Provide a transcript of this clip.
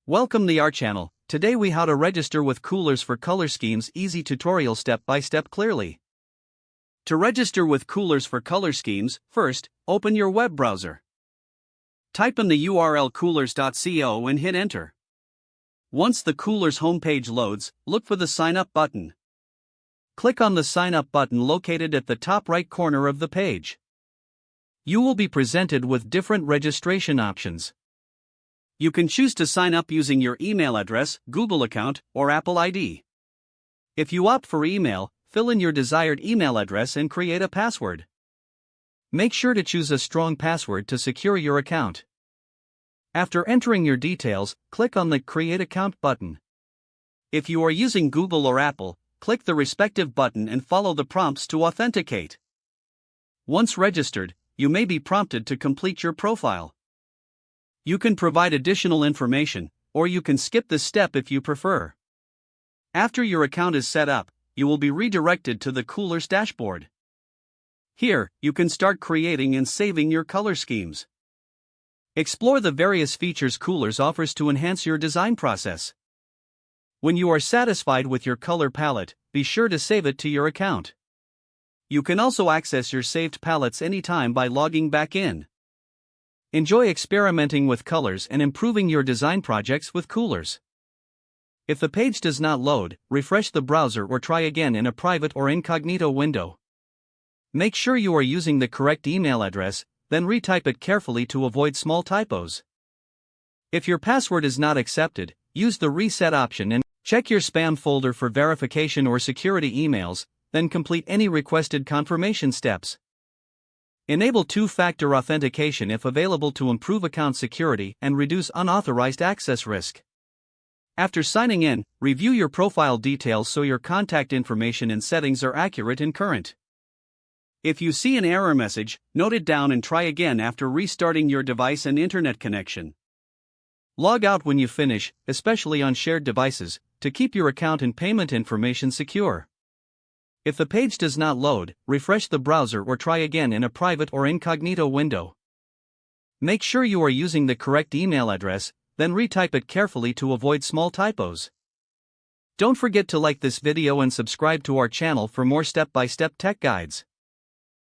Welcome to our channel. Today we how to register with Coolors for color schemes. Easy tutorial step by step clearly. To register with Coolors for color schemes, first, open your web browser. Type in the URL coolors.co and hit enter. Once the Coolors homepage loads, look for the Sign Up button. Click on the Sign Up button located at the top right corner of the page. You will be presented with different registration options. You can choose to sign up using your email address, Google account, or Apple ID. If you opt for email, fill in your desired email address and create a password. Make sure to choose a strong password to secure your account. After entering your details, click on the Create Account button. If you are using Google or Apple, click the respective button and follow the prompts to authenticate. Once registered, you may be prompted to complete your profile. You can provide additional information, or you can skip this step if you prefer. After your account is set up, you will be redirected to the Coolors dashboard. Here, you can start creating and saving your color schemes. Explore the various features Coolors offers to enhance your design process. When you are satisfied with your color palette, be sure to save it to your account. You can also access your saved palettes anytime by logging back in. Enjoy experimenting with colors and improving your design projects with Coolors. If the page does not load, refresh the browser or try again in a private or incognito window. Make sure you are using the correct email address, then retype it carefully to avoid small typos. If your password is not accepted, use the reset option and check your spam folder for verification or security emails, then complete any requested confirmation steps. Enable two-factor authentication if available to improve account security and reduce unauthorized access risk. After signing in, review your profile details so your contact information and settings are accurate and current. If you see an error message, note it down and try again after restarting your device and internet connection. Log out when you finish, especially on shared devices, to keep your account and payment information secure. If the page does not load, refresh the browser or try again in a private or incognito window. Make sure you are using the correct email address, then retype it carefully to avoid small typos. Don't forget to like this video and subscribe to our channel for more step-by-step tech guides.